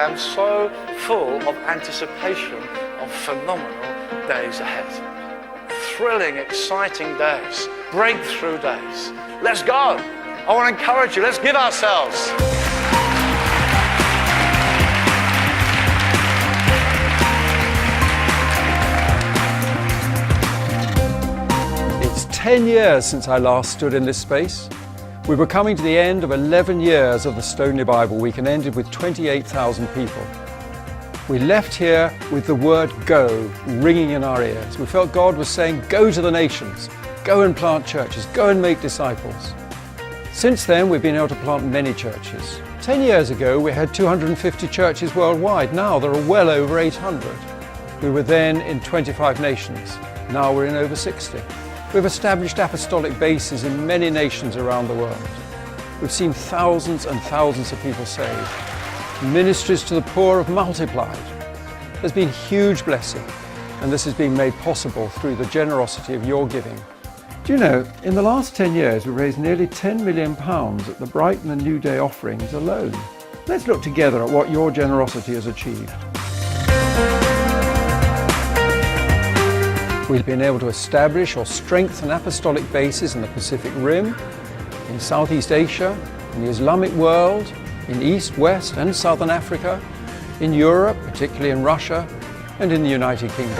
am so full of anticipation of phenomenal days ahead. Thrilling, exciting days, breakthrough days. Let's go. I want to encourage you. Let's give ourselves. It's 10 years since I last stood in this space. We were coming to the end of 11 years of the Stonely Bible Week and ended with 28,000 people. We left here with the word go ringing in our ears. We felt God was saying, go to the nations, go and plant churches, go and make disciples. Since then, we've been able to plant many churches. 10 years ago, we had 250 churches worldwide. Now there are well over 800. We were then in 25 nations. Now we're in over 60. We've established apostolic bases in many nations around the world. We've seen thousands and thousands of people saved. Ministries to the poor have multiplied. There's been huge blessing, and this has been made possible through the generosity of your giving. Do you know, in the last 10 years, we've raised nearly £10 million at the Brighton and New Day offerings alone. Let's look together at what your generosity has achieved. We've been able to establish or strengthen apostolic bases in the Pacific Rim, in Southeast Asia, in the Islamic world, in East, West and Southern Africa, in Europe, particularly in Russia, and in the United Kingdom.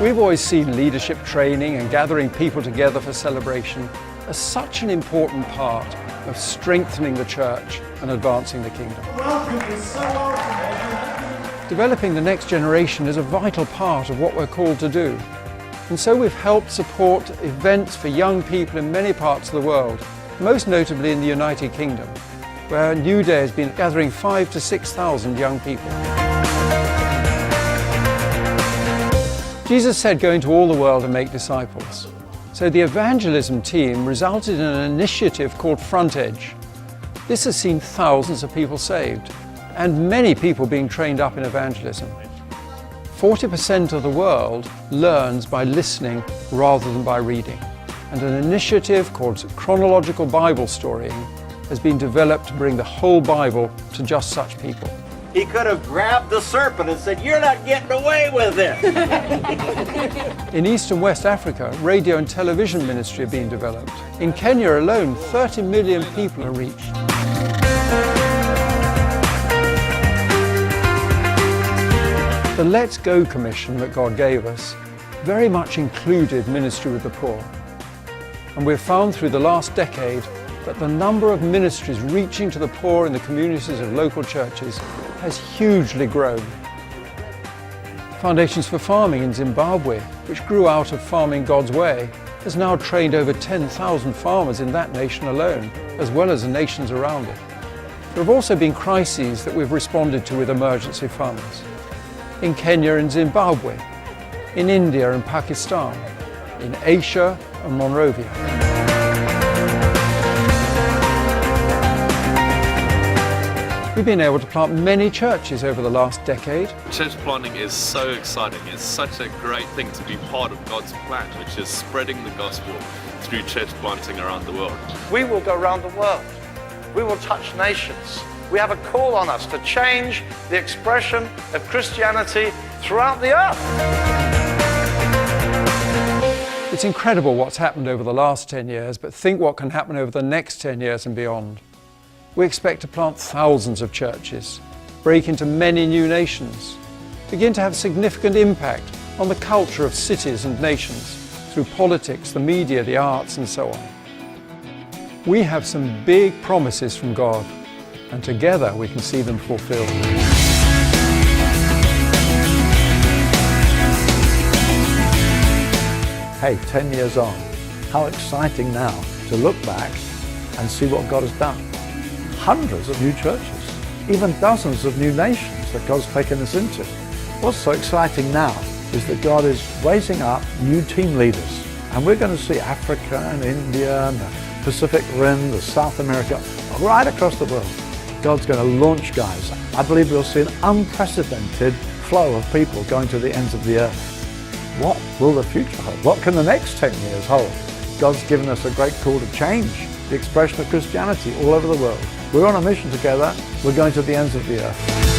We've always seen leadership training and gathering people together for celebration as such an important part of strengthening the church and advancing the kingdom. Developing the next generation is a vital part of what we're called to do. And so we've helped support events for young people in many parts of the world, most notably in the United Kingdom, where New Day has been gathering 5,000 to 6,000 young people. Jesus said, go into all the world and make disciples. So the evangelism team resulted in an initiative called Front Edge. This has seen thousands of people saved and many people being trained up in evangelism. 40% of the world learns by listening rather than by reading. And an initiative called chronological Bible storying has been developed to bring the whole Bible to just such people. He could have grabbed the serpent and said, you're not getting away with it. In East and West Africa, radio and television ministry are being developed. In Kenya alone, 30 million people are reached. The Let's Go commission that God gave us very much included ministry with the poor. And we've found through the last decade that the number of ministries reaching to the poor in the communities of local churches has hugely grown. Foundations for Farming in Zimbabwe, which grew out of Farming God's Way, has now trained over 10,000 farmers in that nation alone, as well as the nations around it. There have also been crises that we've responded to with emergency funds. In Kenya and Zimbabwe, in India and Pakistan, in Asia and Monrovia. We've been able to plant many churches over the last decade. Church planting is so exciting. It's such a great thing to be part of God's plan, which is spreading the gospel through church planting around the world. We will go around the world. We will touch nations. We have a call on us to change the expression of Christianity throughout the earth. It's incredible what's happened over the last 10 years, but think what can happen over the next 10 years and beyond. We expect to plant thousands of churches, break into many new nations, begin to have significant impact on the culture of cities and nations through politics, the media, the arts, and so on. We have some big promises from God, and together we can see them fulfilled. Hey, 10 years on, how exciting now to look back and see what God has done. Hundreds of new churches, even dozens of new nations that God's taken us into. What's so exciting now is that God is raising up new team leaders, and we're going to see Africa and India and the Pacific Rim, the South America, right across the world. God's going to launch guys. I believe we'll see an unprecedented flow of people going to the ends of the earth. What will the future hold? What can the next 10 years hold? God's given us a great call to change. the expression of Christianity all over the world. We're on a mission together. We're going to the ends of the earth.